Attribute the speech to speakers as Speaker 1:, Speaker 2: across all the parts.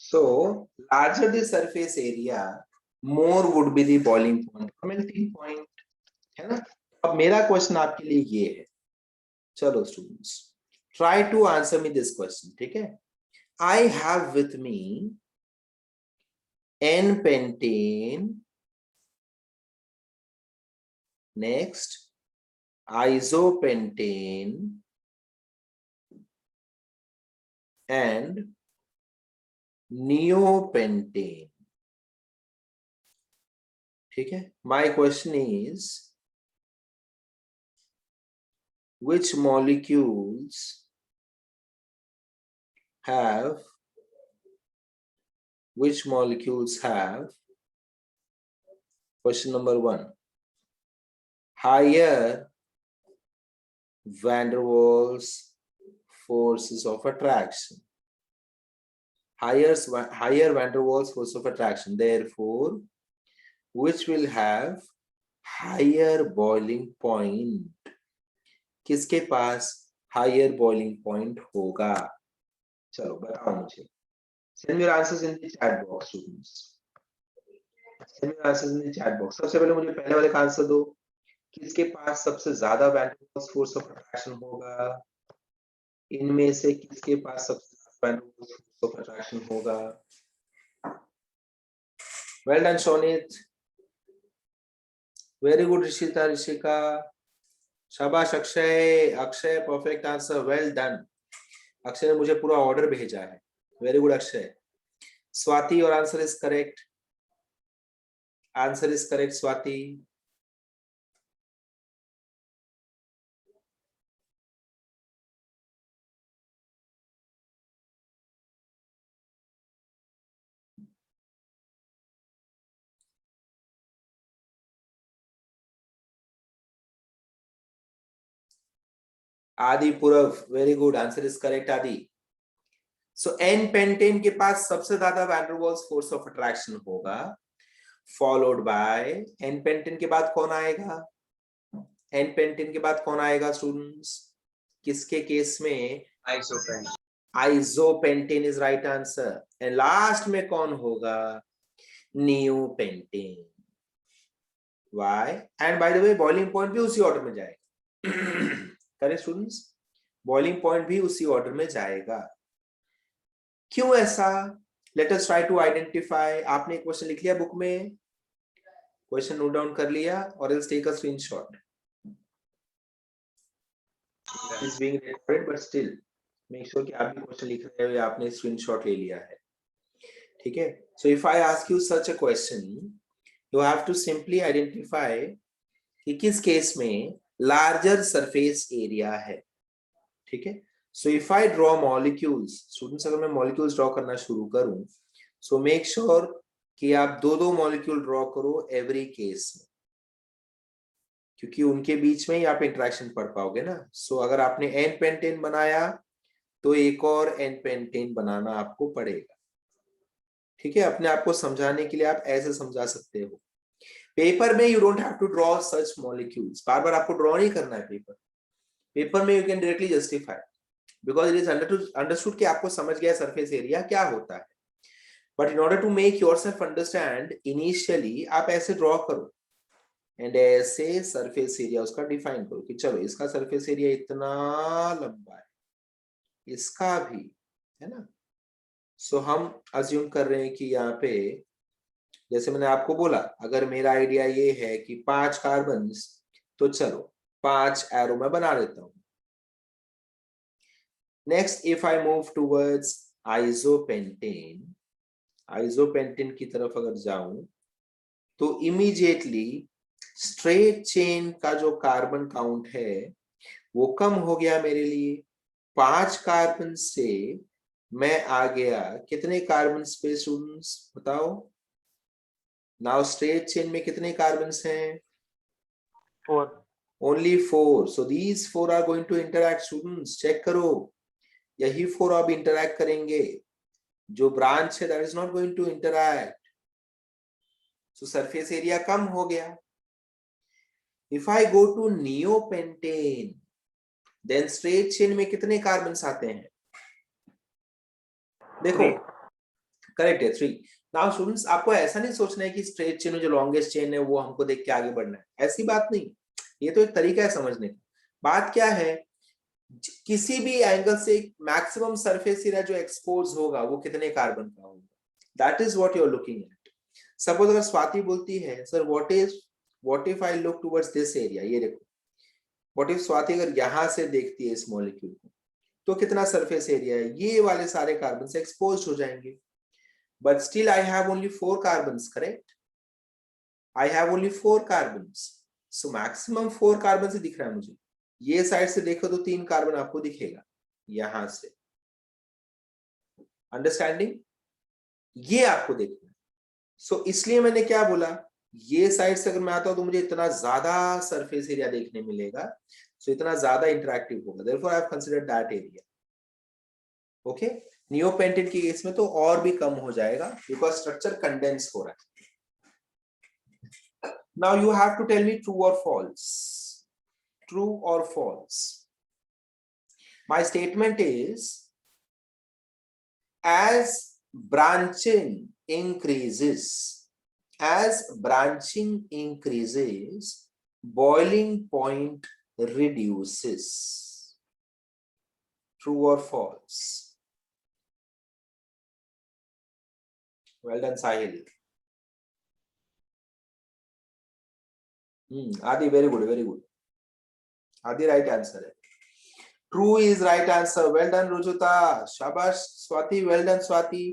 Speaker 1: So larger the surface area, more would be the boiling point or melting point, है ना? अब मेरा question आपके लिए ये है, चलो students try to answer me this question, ठीक है? I have with me n pentane, next isopentane and neopentane. ठीक है? My question is, which molecules have question number 1, higher van der Waals forces of attraction. Higher van der Waals force of attraction. Therefore, which will have higher boiling point? किसके पास higher boiling point होगा? चलो बताओ मुझे. Send your answers in the chat box, students. Send your answers in the chat box. सबसे पहले मुझे पहले वाले का आंसर दो. किसके पास सबसे ज्यादा van der Waals force of attraction होगा? इनमें से किसके पास सबसे ज्यादा van der Waals force of attraction होगा? Well done, Shonit. Very good, Rishita, Rishika. शाबाश Akshay, Akshay perfect answer, well done. Akshay ने मुझे पूरा ऑर्डर भेजा है. Very good Akshay. स्वाति, और answer is correct. Answer is correct Swati. Aadi Purav, very good, answer is correct Aadi. So N pentane के पास सबसे ज्यादा van der Waals force of attraction होगा, फॉलोड बाय एन पेंटेन के बाद कौन आएगा? एन पेंटेन के बाद कौन आएगा स्टूडेंट्स? किसके केस में? Isopentane. Isopentane is right answer. And last में कौन होगा? Neopentane. Why? And by the way boiling point भी उसी ऑर्डर में जाएगा. करेक्ट स्टूडेंट्स, बॉइलिंग पॉइंट भी उसी ऑर्डर में जाएगा. क्यों ऐसा? Let us try to identify. आपने क्वेश्चन लिख लिया बुक में? क्वेश्चन नोट डाउन कर लिया? और else take a screenshot. Is being recorded but still make sure कि आप भी क्वेश्चन लिख रहे हो या आपने स्क्रीनशॉट ले लिया है. ठीक है? So if I ask you such a question, you have to simply identify कि किस केस में लार्जर सरफेस एरिया है. ठीक है? So if I draw molecules, students अगर मैं मॉलिक्यूल्स ड्रॉ करना शुरू करूं, सो मेक श्योर कि आप दो मॉलिक्यूल ड्रॉ करो एवरी केस में, क्योंकि उनके बीच में ही आप इंटरेक्शन पढ़ पाओगे ना. सो अगर आपने एन पेंटेन बनाया तो एक और एन पेंटेन बनाना आपको पड़ेगा. ठीक है? अपने आप को समझाने के लिए आप ऐसे समझा सकते हो. पेपर में you don't have to draw such molecules. बार बार आपको ड्रॉ नहीं करना है. पेपर में you can directly justify, because it is understood कि आपको समझ गया सरफेस एरिया क्या होता है. But in order to make yourself understand, initially आप ऐसे ड्रॉ करो एंड ऐसे सरफेस एरिया उसका डिफाइन करो कि चलो इसका सरफेस एरिया इतना लंबा है, इसका भी, है ना. सो हम अज्यूम कर रहे हैं कि यहाँ पे, जैसे मैंने आपको बोला, अगर मेरा आइडिया ये है कि 5 कार्बन, तो चलो 5 एरो में बना लेता हूं. Next, if I move towards isopentane, isopentane की तरफ अगर जाऊं तो इमीडिएटली स्ट्रेट चेन का जो कार्बन काउंट है वो कम हो गया मेरे लिए. 5 कार्बन से मैं आ गया कितने कार्बन पे स्टूडेंट्स बताओ? नाउ स्ट्रेट चेन में कितने कार्बन हैं?
Speaker 2: 4.
Speaker 1: Only 4. So these 4 are going to interact. Students check करो, यही 4 अब इंटरैक्ट करेंगे. जो ब्रांच है that is not going to interact. So surface area कम हो गया. If I go to neopentane, then straight chain में कितने कार्बन आते हैं? देखो करेक्ट है 3। नाउ स्टूडेंट्स, आपको ऐसा नहीं सोचना है कि स्ट्रेट चेन में जो लॉन्गेस्ट चेन है वो हमको देख के आगे बढ़ना है, ऐसी बात नहीं। ये तो एक तरीका है समझने का। बात क्या है, किसी भी एंगल से मैक्सिमम सरफेस एरिया जो एक्सपोज होगा वो कितने कार्बन का होगा, that is what you are looking at. Suppose अगर स्वाति बोलती है sir what if I look towards this area, ये देखो, व्हाट इफ स्वाति अगर यहां से देखती है इस मॉलिक्यूल को, तो कितना सरफेस एरिया है, ये वाले सारे कार्बन से एक्सपोज हो जाएंगे। But still I have only 4 carbons, correct, I have only 4 carbons, so maximum 4 carbon से दिख रहा है मुझे। ये साइड से देखो तो 3 कार्बन आपको दिखेगा यहां से, अंडरस्टैंडिंग, ये आपको देखना है। सो इसलिए मैंने क्या बोला, ये साइड से अगर मैं आता हूं तो मुझे इतना ज्यादा सरफेस एरिया देखने मिलेगा, सो इतना ज्यादा इंटरैक्टिव होगा, therefore I have considered that area. Okay, neopentane के केस में तो और भी कम हो जाएगा बिकॉज स्ट्रक्चर कंडेंस हो रहा है। Now you have to tell me true और फॉल्स, ट्रू और false. My statement is, as branching increases, boiling point reduces. True or false? Well done, Sahil. Adi, very good, very good. Adi, right answer है. True is right answer. Well done, Rujuta. Shabash, Swati. Well done, Swati.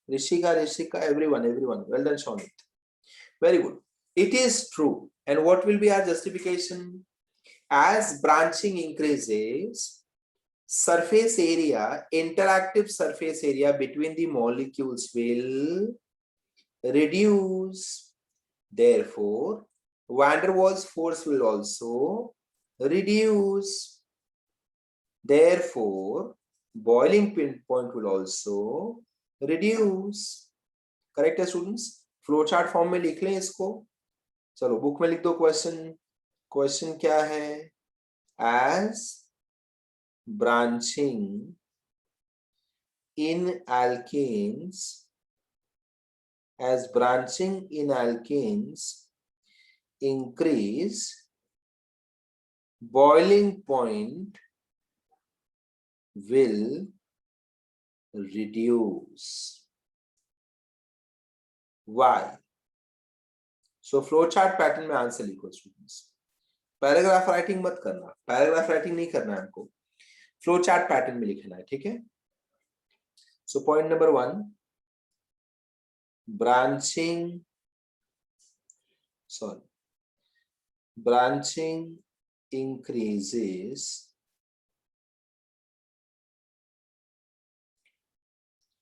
Speaker 1: Rishika, everyone. Well done, Shonit. Very good. It is true. And what will be our justification? As branching increases, surface area, interactive surface area between the molecules will reduce. Therefore, van der Waals force will also reduce. Therefore, boiling point will also reduce. Correct है students? Flow chart form में लिख लें इसको। चलो book में लिख दो question. Question क्या है? As branching in alkanes, increase, boiling point will reduce. Why? So flow chart pattern में आंसर लिखो स्टूडेंट्स। पैराग्राफ राइटिंग मत करना, पैराग्राफ राइटिंग नहीं करना है हमको, फ्लो चार्ट पैटर्न में लिखना है, ठीक है? So point number 1, branching increases,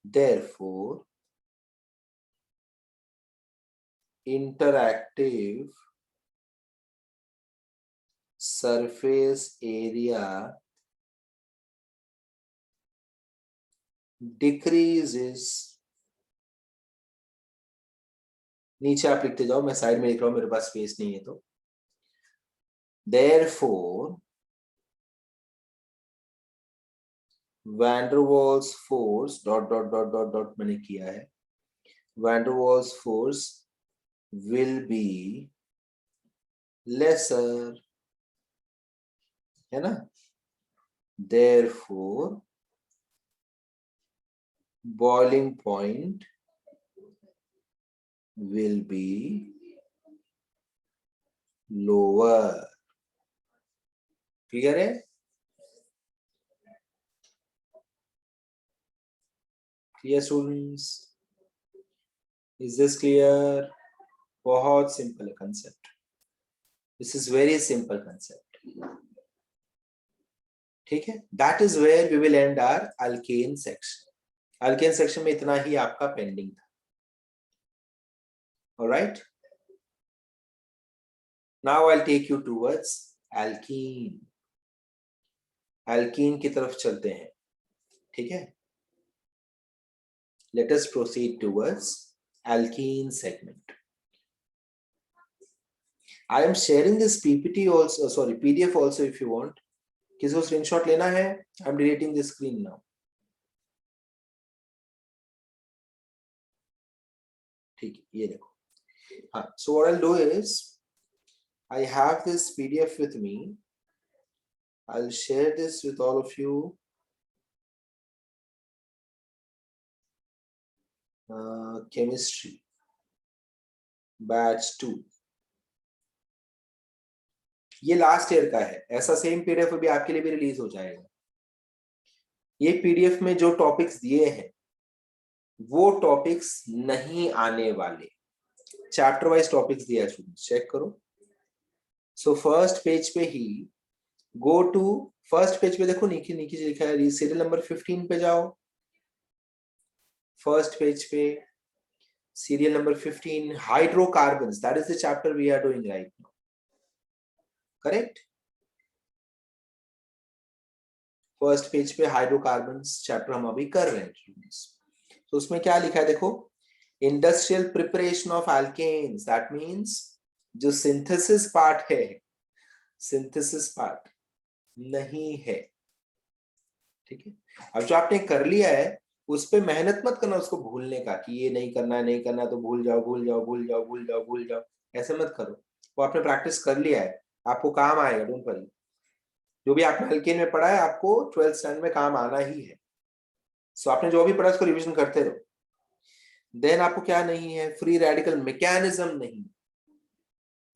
Speaker 1: therefore interactive surface area decreases. नीचे आप लिखते जाओ, मैं साइड में लिख रहा हूं, मेरे पास स्पेस नहीं है तो। Therefore, van der Waals force ... मैंने किया है, van der Waals force will be lesser, है ना? Therefore, boiling point will be lower. Clear है? Clear students? Is this clear? बहुत सिंपल है concept, this is very simple concept, ठीक है? That is where we will end our alkane section. Alkane section में इतना ही आपका पेंडिंग था। Alright, now I take you towards alkene. Alkene की तरफ चलते हैं, ठीक है? Let us proceed towards alkene segment. I am sharing this PPT also, sorry, PDF also if you want. किसी को screenshot लेना है? I am deleting the screen now. ठीक है, ये देखो. हाँ, so what I'll do is I have this PDF with me. I'll share this with all of you. Chemistry batch 2. ये लास्ट ईयर का है. ऐसा सेम PDF भी आपके लिए भी रिलीज हो जाएगा. ये PDF में जो टॉपिक्स दिए हैं वो टॉपिक्स नहीं आने वाले. चैप्टर वाइज टॉपिक्स दिया है, स्टूडेंट्स चेक करो. सो फर्स्ट पेज पे ही गो टू फर्स्ट पेज पे देखो, नीचे नीचे लिखा है सीरियल नंबर 15 पे जाओ. फर्स्ट पेज पे serial number 15, hydrocarbons. That is the chapter we are doing right now. Correct? First page पे hydrocarbons chapter हम अभी कर रहे हैं. तो उसमें क्या लिखा है देखो, industrial preparation of alkanes. That means जो synthesis part है, synthesis part नहीं है. ठीक है. अब जो आपने कर लिया है उस पे मेहनत मत करना उसको भूलने का, कि ये नहीं करना नहीं करना तो भूल जाओ भूल जाओ भूल जाओ भूल जाओ भूल जाओ, ऐसे मत करो. वो आपने प्रैक्टिस कर लिया है, आपको काम आएगा. डोंट वरी, जो भी आपने अल्केन में पढ़ा है आपको 12th स्टैंडर्ड में काम आना ही है. सो आपने जो भी पढ़ा उसको रिवीजन करते रहो. देन आपको क्या नहीं है, फ्री रेडिकल मैकेनिज्म नहीं.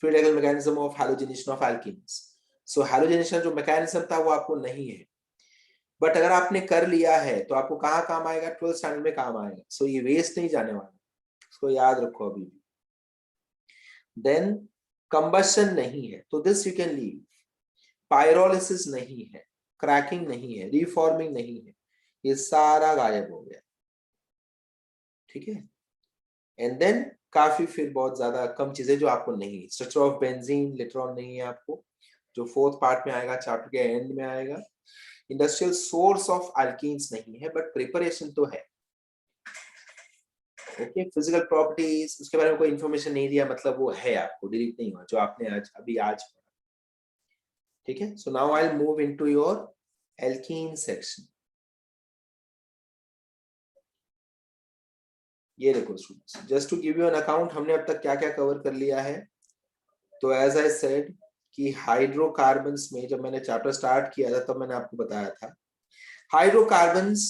Speaker 1: Free radical mechanism of halogenation of alkenes. So halogenation जो मैकेनिज्म था वो आपको नहीं है. बट अगर आपने कर लिया है तो आपको कहाँ काम आएगा, 12th स्टैंडर्ड में काम आएगा. सो ये वेस्ट नहीं जाने वाला, इसको याद रखो अभी भी. देन कंबशन नहीं है तो this you can leave. Pyrolysis नहीं है, क्रैकिंग नहीं है, रिफॉर्मिंग नहीं है, ये सारा गायब हो गया. ठीक है. एंड देन काफी फिर बहुत ज्यादा कम चीजें जो आपको नहीं. स्ट्रक्चर ऑफ बेंजीन लिट्रॉन नहीं है आपको, जो 4th पार्ट में आएगा, चैप्टर के एंड में आएगा. इंडस्ट्रियल सोर्स ऑफ अल्कीन्स नहीं है बट प्रिपरेशन तो है. ओके. फिजिकल प्रॉपर्टीज उसके बारे में कोई इंफॉर्मेशन नहीं दिया, मतलब वो है आपको, डिलीट नहीं हुआ जो आपने आज पढ़ा. ठीक है. So now I will move into your alkene section. ये देखो students, just to give you an account, हमने अब तक क्या क्या कवर कर लिया है. तो एज आई सेड कि हाइड्रोकार्बन्स में जब मैंने चैप्टर स्टार्ट किया था तब मैंने आपको बताया था, hydrocarbons,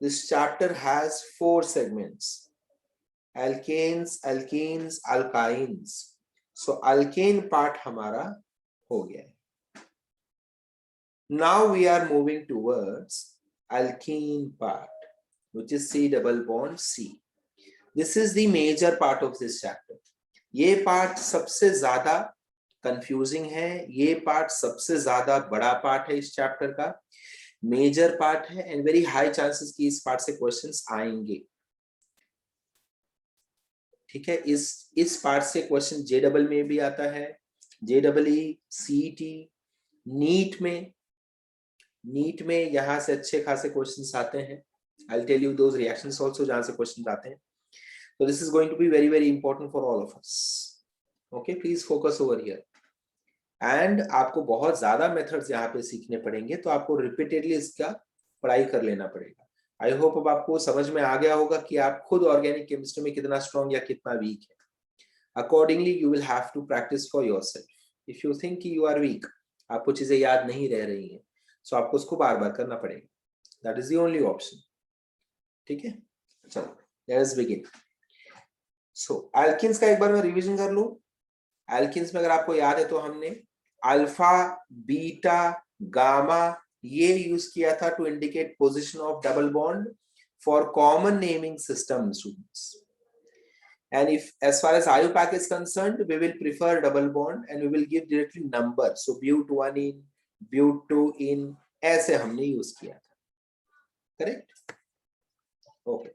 Speaker 1: this chapter has 4 segments: alkanes, alkenes, alkynes. So alkane part हमारा हो गया है. Now we are moving towards alkene part, which is C double bond C. This is the major part of this chapter. ये part सबसे ज्यादा confusing है, ये part सबसे ज्यादा बड़ा पार्ट है इस चैप्टर का, मेजर पार्ट है. एंड वेरी हाई चांसेस कि इस पार्ट से क्वेश्चंस आएंगे. ठीक है. इस पार्ट से क्वेश्चन JEE में भी आता है, JEE, CET, नीट में यहां से अच्छे खासे क्वेश्चंस आते हैं. I'll tell you those reactions also जहां से क्वेश्चंस आते हैं. So this is going to be very very important for all of us. Okay, please focus over here. And आपको बहुत ज्यादा मेथड्स यहाँ पे सीखने पड़ेंगे, तो आपको रिपीटेडली इसका पढ़ाई कर लेना पड़ेगा. आई होप अब आपको समझ में आ गया होगा कि आप खुद ऑर्गेनिक केमिस्ट्री में कितना स्ट्रॉन्ग या कितना वीक है. Accordingly you will have to practise for yourself. If you think कि यू आर वीक, आपको चीजें याद नहीं रह रही हैं, सो आपको उसको बार बार करना पड़ेगा. That is the only option. ठीक है. चलो लेट्स बिगिन. सो एल्किन्स का एक बार मैं रिवीजन कर लूं. एल्किन्स में अगर आपको याद है तो हमने अल्फा, बीटा, गामा ये यूज किया था to indicate position of double bond for common naming system students. And if as far as IUPAC is concerned, we will prefer double bond and we will give directly number. So but1 in, but2 in, ऐसे हमने use किया था. Correct? Okay.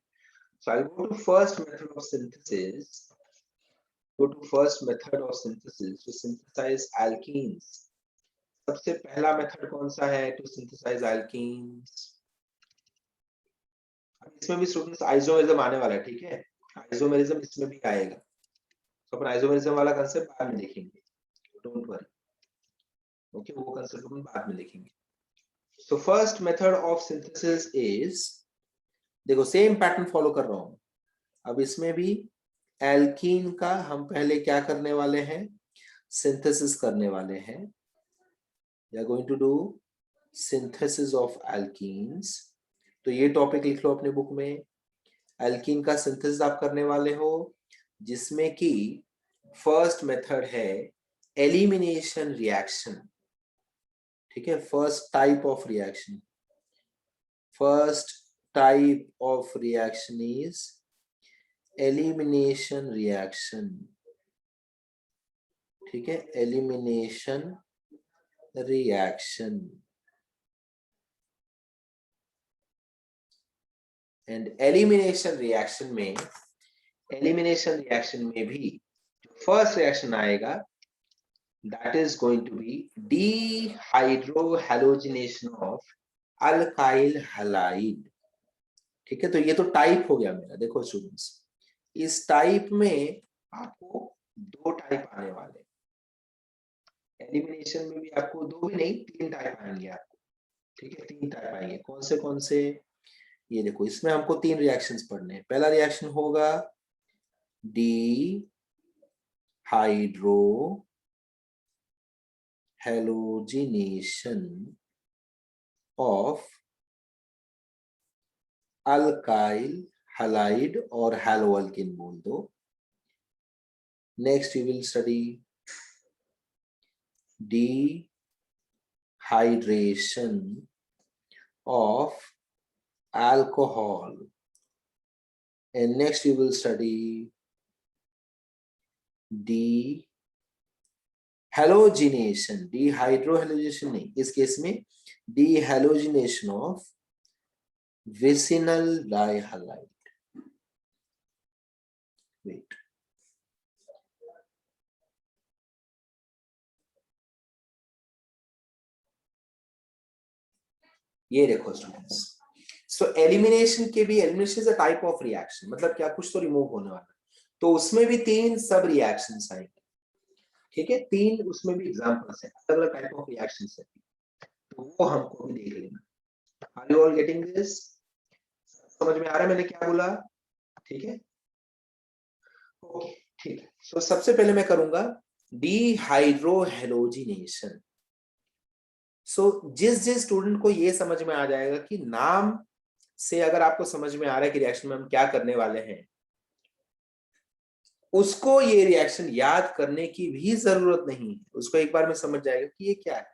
Speaker 1: So I'll go to first method of synthesis. To synthesize alkenes. सबसे पहला method कौन सा है to synthesise alkenes? इसमें भी स्टूडेंट्स आइसोमेरिज्म आने वाला है. ठीक है. आइसोमेरिज्म इसमें भी आएगा, तो अपन आइसोमेरिज्म वाला कंसेप्ट बाद में देखेंगे. Don't worry. ओके, वो कंसेप्ट अपन बाद में देखेंगे. So first method of synthesis is, देखो सेम पैटर्न फॉलो कर रहा हूं. अब इसमें भी एल्कीन का हम पहले क्या करने वाले हैं, सिंथेसिस करने वाले हैं। We are going to do synthesis of alkenes. तो ये टॉपिक लिख लो अपने बुक में, एल्कीन का सिंथेसिस आप करने वाले हो, जिसमें कि फर्स्ट मेथड है एलिमिनेशन रिएक्शन। ठीक है, first type of reaction, first type of reaction is elimination reaction. ठीक है, elimination reaction. And elimination reaction में भी फर्स्ट रिएक्शन आएगा, that is going to be dehydrohalogenation of alkyl halide। ठीक है, तो ये तो टाइप हो गया मेरा। देखो स्टूडेंट्स, इस टाइप में आपको दो टाइप आने वाले, एलिमिनेशन में भी आपको दो भी नहीं, तीन टाइप आएंगे आपको। ठीक है, तीन टाइप आएंगे। कौन से, ये देखो, इसमें हमको तीन रिएक्शंस पढ़ने हैं। पहला रिएक्शन होगा dehydrohalogenation of alkyl halide और haloalkane बोल दो। Next we will study dehydration of alcohol, and next we will study dehalogenation, dehydrohalogenation नहीं, इस केस में dehalogenation of vicinal dihalide। Wait, ये देखो स्टूडेंट्स, सो एलिमिनेशन के भी, elimination is a type of reaction, मतलब क्या, कुछ तो रिमूव होने वाला है, तो उसमें भी तीन सब रिएक्शंस आएंगे। ठीक है, तीन उसमें भी एग्जांपल्स हैं, अलग अलग टाइप ऑफ रिएक्शंस है, तो वो हमको भी देख लेना। Are you all getting this? समझ में आ रहा है मैंने क्या बोला? ठीक है, ओके, ठीक है। सो सबसे पहले मैं करूंगा डीहाइड्रोहेलोजिनेशन। सो जिस जिस स्टूडेंट को ये समझ में आ जाएगा कि नाम से अगर आपको समझ में आ रहा है कि रिएक्शन में हम क्या करने वाले हैं, उसको ये रिएक्शन याद करने की भी जरूरत नहीं है, उसको एक बार में समझ जाएगा कि ये क्या है।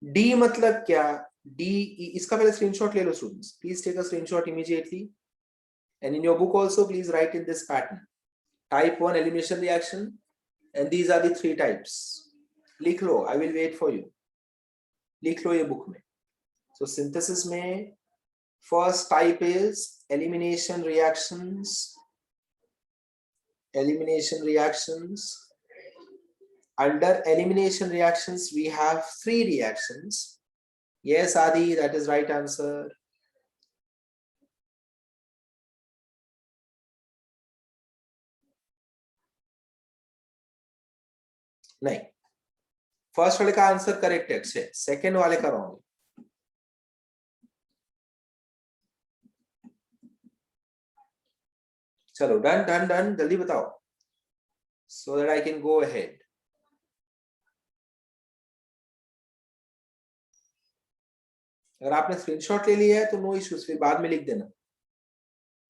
Speaker 1: डी मतलब क्या, डी, इसका पहले स्क्रीनशॉट ले लो students, please take a screenshot immediately, and in your book also please write in this pattern, type 1 elimination reaction, and these are the three types। लिख लो, I will wait for you, लिख लो ये book में। so synthesis में first type is elimination reactions, elimination reactions। under elimination reactions we have three reactions। yes Adi, that is right answer। नहीं, first वाले का answer correct है, second वाले का रॉन्ग है। चलो डन डन डन, जल्दी बताओ, so that I can go ahead। अगर आपने स्क्रीनशॉट ले लिया है तो नो इश्यूज, फिर बाद में लिख देना।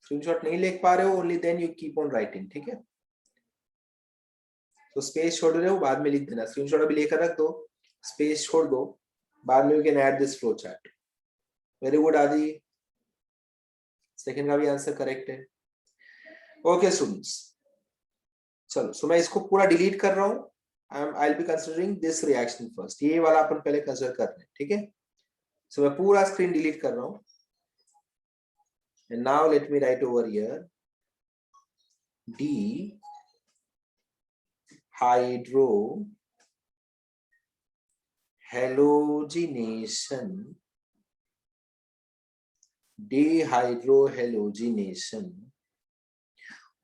Speaker 1: स्क्रीनशॉट नहीं लिख पा रहे हो, only then you keep on writing. ठीक है, तो स्पेस छोड़ रहे हो, बाद में लिख देना। स्क्रीनशॉट अभी लेकर रख दो, स्पेस छोड़ दो, बाद में you can add this flow chart. Very good आदि, सेकंड का भी आंसर करेक्ट है। ओके स्टूडेंट्स, चलो, सो मैं इसको पूरा डिलीट कर रहा हूँ। I will be considering this reaction first, ये वाला अपन पहले कंसीडर कर रहे हैं। ठीक है, सो मैं पूरा स्क्रीन डिलीट कर रहा हूँ। And now let me write over here dehydrohalogenation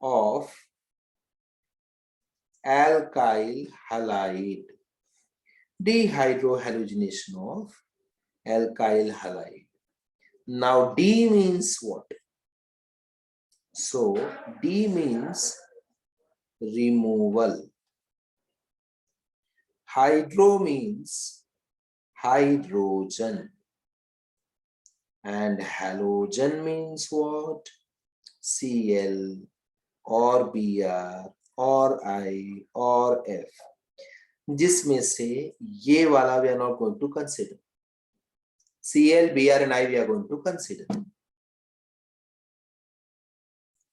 Speaker 1: of alkyl halide, dehydrohalogenation of alkyl halide। Now D means what? So D means removal. Hydro means hydrogen. And halogen means what? Cl or Br or I or F. जिसमें से ये वाला we are not going to consider. Cl, Br and I we are going to consider.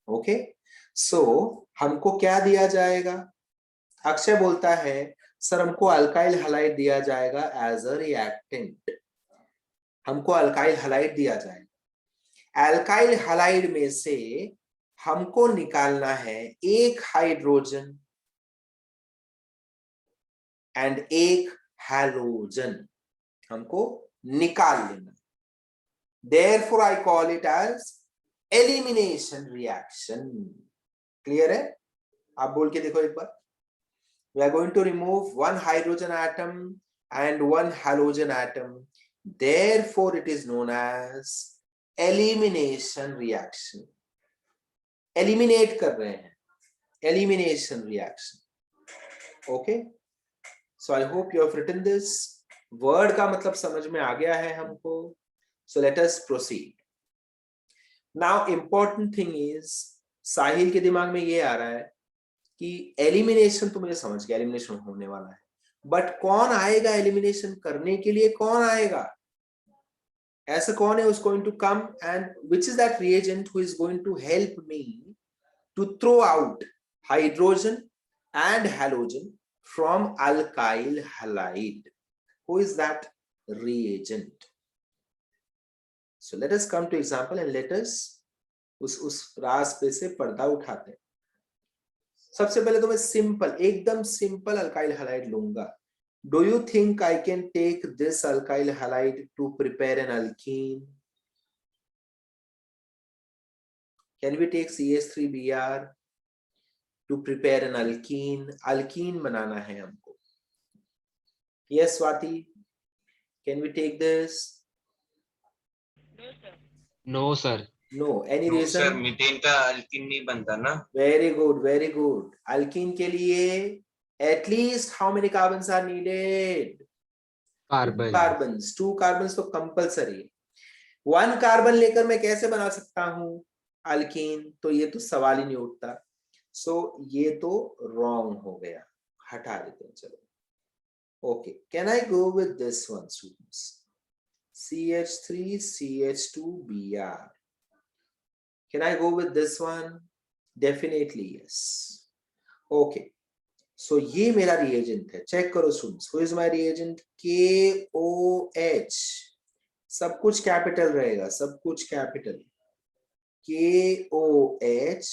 Speaker 1: Okay? So हमको क्या दिया जाएगा? अक्षय बोलता है सर हमको अल्काइल हैलाइड दिया जाएगा एज अ रिएक्टेंट. हमको अल्काइल हैलाइड दिया जाएगा. अल्काइल हैलाइड में से हमको निकालना है एक हाइड्रोजन एंड एक हैलोजन. हमको निकाल लेना. Therefore I call it as elimination reaction. Clear है? आप बोल के देखो एक बार. We are going to remove one hydrogen atom and one halogen atom. Therefore it is known as elimination reaction. Eliminate कर रहे हैं. Elimination reaction. Okay? So I hope you have written this. Word का मतलब समझ में आ गया है हमको. So let us proceed. Now important thing is साहिल के दिमाग में ये आ रहा है कि एलिमिनेशन तो मुझे समझ गया, एलिमिनेशन होने वाला है, बट कौन आएगा एलिमिनेशन करने के लिए? कौन आएगा? ऐसा कौन है who is going to come and which is that reagent who is going to help me to throw out hydrogen and halogen from alkyl halide? Who is that reagent? So let us come to example and let us उस रास पे से पर्दा उठाते हैं. सबसे पहले तो मैं सिंपल, एकदम सिंपल अल्काइल हैलाइड लूंगा. Do you think I can take this alkyl halide to prepare an alkene? Can we take CH3Br to prepare an alkene? Alkene बनाना है हमको. Yes, Swati. Can we take this?
Speaker 3: No, sir.
Speaker 1: No. Any
Speaker 4: No,
Speaker 1: reason?
Speaker 4: sir, methane का alkyne नहीं बनता ना.
Speaker 1: Very good, very good. Alkene के लिए at least how many carbons are needed?
Speaker 3: Carbon.
Speaker 1: Carbons. 2 carbons तो compulsory. 1 carbon लेकर मैं कैसे बना सकता हूं अल्कीन? तो ये तो सवाल ही नहीं उठता. So ये तो wrong हो गया, हटा देते हैं. चलो. Okay, can I go with this one, students? CH3 CH2Br. Can I go with this one? Definitely yes. Okay. So ये मेरा reagent है. Check करो students. Who is my reagent? KOH. सब कुछ कैपिटल रहेगा, सब कुछ कैपिटल. KOH.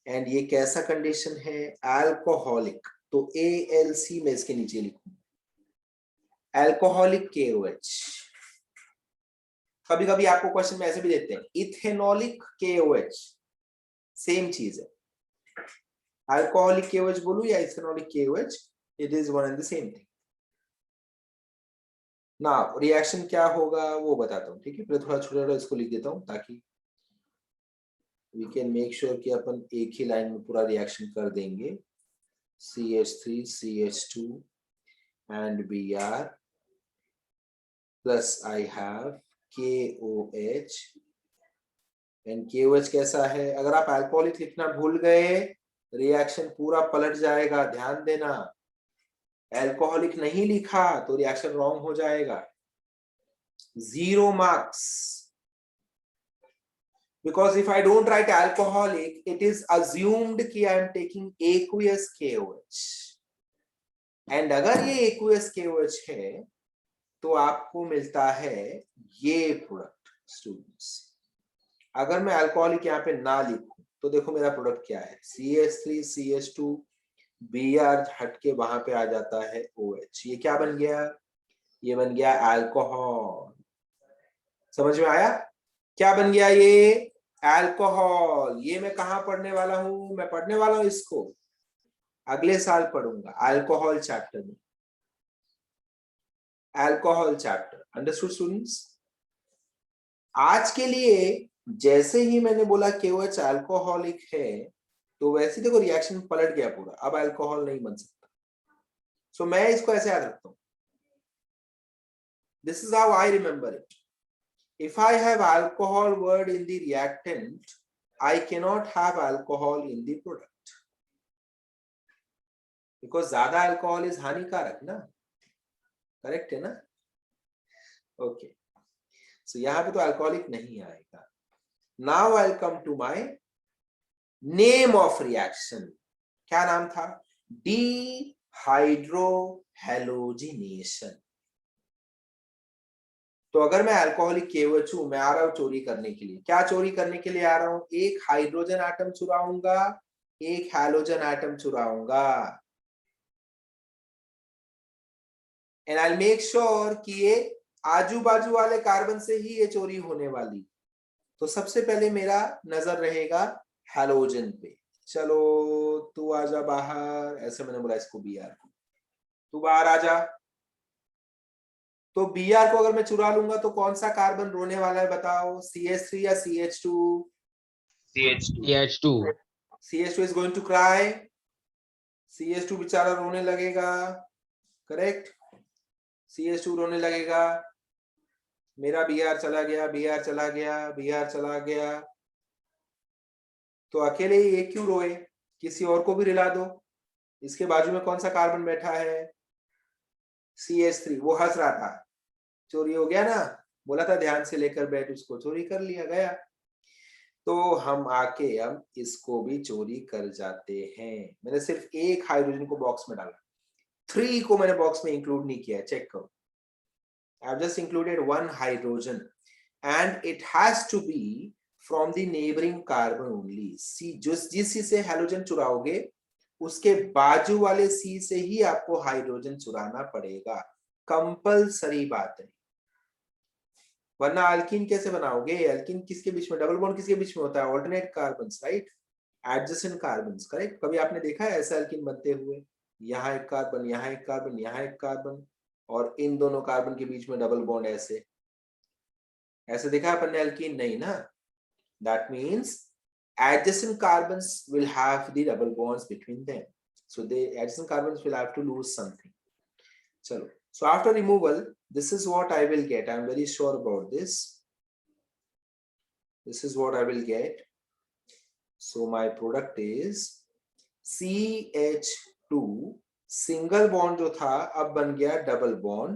Speaker 1: एंड ये कैसा कंडीशन है? अल्कोहलिक. तो ALC में इसके नीचे लिखूं अल्कोहलिक KOH. कभी कभी आपको क्वेश्चन में ऐसे भी देते हैं इथेनॉलिक KOH. सेम चीज है. अल्कोहलिक KOH बोलूं या ethanolic KOH, it is one and the same thing. ना रिएक्शन क्या होगा वो बताता हूं. ठीक है, फिर थोड़ा छोटा इसको लिख देता हूं ताकि वी कैन मेक श्योर कि अपन एक ही लाइन में पूरा रिएक्शन कर देंगे. CH3 CH2 and Br plus I have KOH. and KOH कैसा है? अगर आप अल्कोहलिक लिखना भूल गए रिएक्शन पूरा पलट जाएगा. ध्यान देना, अल्कोहलिक नहीं लिखा तो रिएक्शन रॉन्ग हो जाएगा. 0 marks. Because if I don't write alcoholic, it is assumed कि I am taking aqueous KOH. And अगर ये aqueous KOH है तो आपको मिलता है ये प्रोडक्ट. स्टूडेंट्स, अगर मैं अल्कोहलिक यहाँ पे ना लिखूं तो देखो मेरा प्रोडक्ट क्या है. CH3 CH2 Br हट के वहां पे आ जाता है OH. ये क्या बन गया? ये बन गया अल्कोहल. समझ में आया? क्या बन गया ये? अल्कोहल. ये मैं कहां पढ़ने वाला हूं? मैं पढ़ने वाला हूं इसको अगले साल पढ़ूंगा अल्कोहल चैप्टर में. Alcohol chapter. Understood students? आज के लिए जैसे ही मैंने बोला KOH अल्कोहलिक है तो वैसे देखो रिएक्शन पलट गया पूरा, अब अल्कोहल नहीं बन सकता। सो मैं इसको ऐसे याद रखता हूं, this is how I remember it. If I have alcohol word in the reactant, I cannot have alcohol in the product, because ज्यादा अल्कोहल इज हानिकारक ना, करेक्ट है ना? ओके, सो यहां पे तो अल्कोहलिक नहीं आएगा। Now I come to my name of reaction. क्या नाम था? डिहाइड्रोहैलोजिनेशन। तो अगर मैं अल्कोहलिक KOH हूं, मैं आ रहा हूं चोरी करने के लिए। क्या चोरी करने के लिए आ रहा हूं? एक हाइड्रोजन एटम चुराऊंगा, एक हैलोजन एटम चुराऊंगा, एंड आई मेक श्योर कि ये आजू बाजू वाले कार्बन से ही ये चोरी होने वाली। तो सबसे पहले मेरा नजर रहेगा हैलोजन पे। चलो तू आजा बाहर, ऐसे मैंने बोला इसको Br को, तू बाहर आजा। तो Br को अगर मैं चुरा लूंगा तो कौन सा कार्बन रोने वाला है बताओ? CH3 या CH2?
Speaker 4: CH2
Speaker 3: CH2
Speaker 1: CH2 is going to cry, CH2 बेचारा रोने लगेगा, करेक्ट? CH2 रोने लगेगा, मेरा Br चला गया, Br चला गया, Br चला गया। तो अकेले ही एक क्यों रोए? किसी और को भी रिला दो। इसके बाजू में कौन सा कार्बन बैठा है? CH3। वो हंस रहा था, चोरी हो गया ना, बोला था ध्यान से लेकर बैठ, उसको चोरी कर लिया गया। तो हम आके अब इसको भी चोरी कर जाते हैं। मैंने सिर्फ एक हाइड्रोजन को बॉक्स में डाला, 3 को मैंने बॉक्स में इंक्लूड नहीं किया, चेक करो। I have just included 1 hydrogen and it has to be from the neighbouring carbon only. See जिस सी से हैलोजन चुराओगे उसके बाजू वाले सी से ही आपको हाइड्रोजन चुराना पड़ेगा, कंपलसरी बात है, वरना अल्कीन कैसे बनाओगे? अल्कीन किसके बीच में, डबल बॉन्ड किसके बीच में होता है? Alternate carbons, right? Adjacent carbons, correct? कभी आपने देखा है ऐसा अल्कीन बनते हुए? यहाँ एक कार्बन, यहाँ एक कार्बन, यहाँ एक कार्बन, और इन दोनों कार्बन के बीच में डबल बॉन्ड, ऐसे ऐसे देखा है अपन ने अल्कीन? नहीं ना। That means adjacent carbons will have the double bonds between them, so the adjacent carbons will have to lose something. Chalo, so after removal this is what I will get. I am very sure about this. This is what I will get. So my product is CH2 single bond जो था अब बन गया double bond.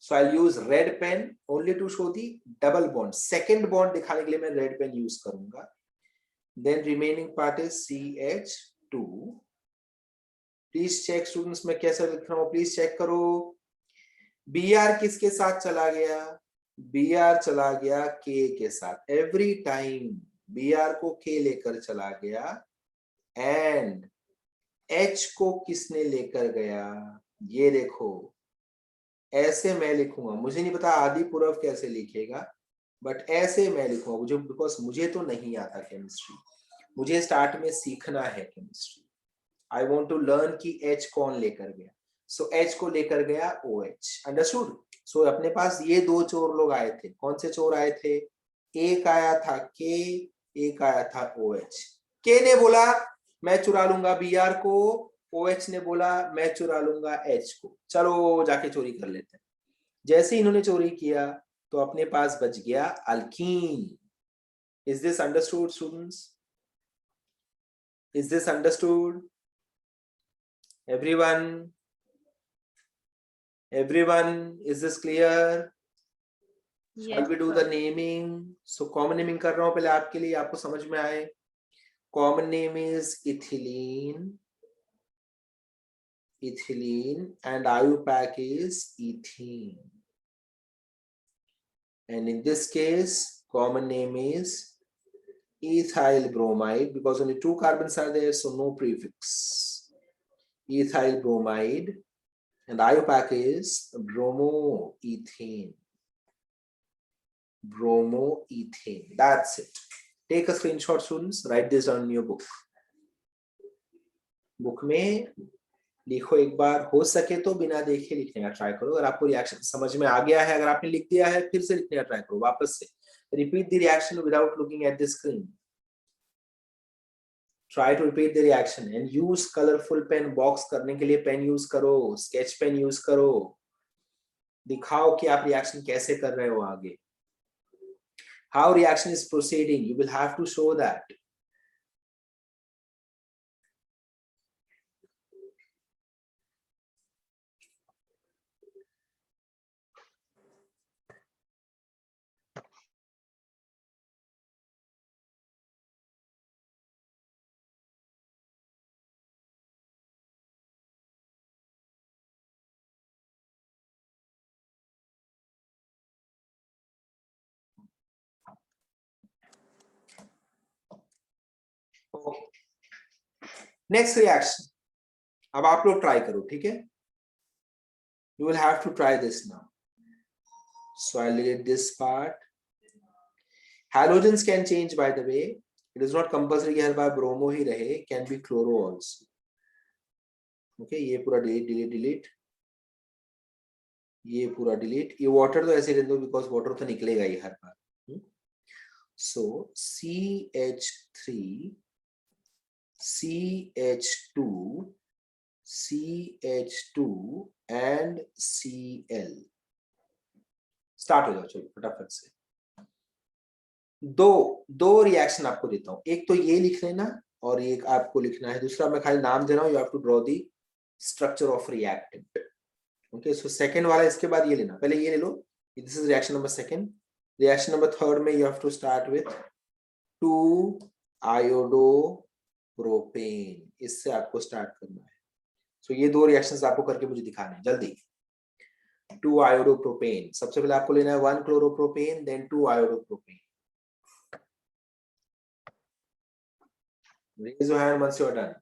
Speaker 1: So I'll use red pen only to show the double bond. Second bond दिखाने के लिए मैं red pen use करूंगा. Then remaining part is CH2. Please check students, मैं कैसे लिख रहा हूँ, please check करो। Br किसके साथ चला गया? Br चला गया K के साथ। Every time Br को K लेकर चला गया, and H को किसने लेकर गया? ये देखो, ऐसे मैं लिखूंगा, मुझे नहीं पता आदि पूर्व कैसे लिखेगा, बट ऐसे मैं लिखूंगा मुझे, बिकॉज मुझे तो नहीं आता केमिस्ट्री, मुझे स्टार्ट में सीखना है chemistry. I want to learn कि H कौन लेकर गया। सो H को लेकर गया OH, अंडरस्टूड? सो अपने पास ये 2 चोर लोग आए थे। कौन से चोर आए थे? एक आया था K, एक आया था OH। K ने बोला मैं चुरा लूंगा Br को, OH ने बोला मैं चुरा लूंगा H को। चलो जाके चोरी कर लेते हैं। जैसे इन्होंने चोरी किया तो अपने पास बच गया alkyne. Is this understood, students? Is this understood? Everyone? Everyone, is this clear? Shall we do the naming? So common naming कर रहा हूँ पहले आपके लिए, आपको समझ में आए। Common name is ethylene. Ethylene, and IUPAC is ethene. And in this case, common name is ethyl bromide, because only 2 carbons are there, so no prefix. Ethyl bromide, and IUPAC is bromoethane. Bromoethane. That's it. Take a screenshot, students. Write this down in your book. Book में लिखो एक बार, हो सके तो बिना देखे लिखने का ट्राई करो। अगर आपको रिएक्शन समझ में आ गया है, अगर आपने लिख दिया है, फिर से लिखने का ट्राई करो वापस से। Repeat the reaction without looking at the screen. Try to repeat the reaction and use colorful pen. Box करने के लिए pen use करो, sketch pen use करो, दिखाओ कि आप reaction कैसे कर रहे हो आगे. How reaction is proceeding, you will have to show that. Okay. Next reaction. अब आप लोग try करो, ठीक है? You will have to try this now. So I'll delete this part. Halogens can change, by the way. It is not compulsory कि हर बार bromo ही रहे. Can be chloro also. Okay, ये पूरा delete. ये पूरा delete. ये water तो ऐसे रहने दो because water तो निकलेगा ही हर बार. So CH3, CH2, CH2 and Cl. Start हो जाओ, चलो फटाफट से. दो रिएक्शन आपको देता हूं. एक तो ये लिख लेना और एक आपको लिखना है. दूसरा मैं खाली नाम दे रहा हूं. You have to draw the structure of reactant. Okay, so second वाला इसके बाद ये लेना. पहले ये ले लो. This is reaction number second. Reaction number third में you have to start with 2-iodopropane. इससे आपको स्टार्ट करना है. सो ये दो रिएक्शंस आपको करके मुझे दिखाने हैं जल्दी. 2-iodopropane. सबसे पहले आपको लेना है 1-chloropropane, then 2-iodopropane. Raise your hand once you're done.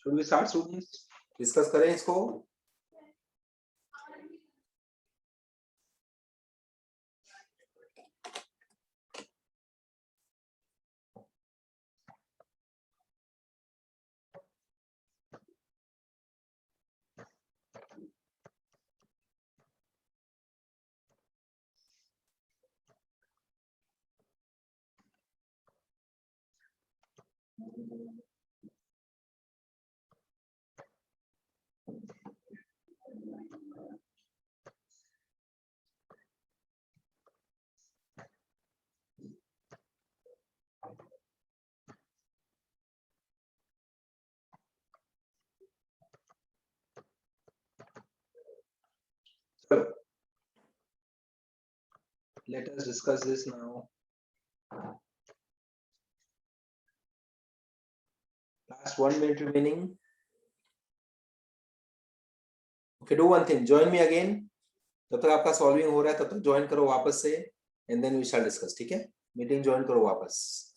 Speaker 1: Should we start, students? Discuss करें इसको. So, let us discuss this now. Last 1 minute remaining. Okay, do one thing. Join me again. तब तक आपका सॉल्विंग हो रहा है, तब तक ज्वाइन करो वापस से, and then we shall discuss. ठीक है? मीटिंग ज्वाइन करो वापस.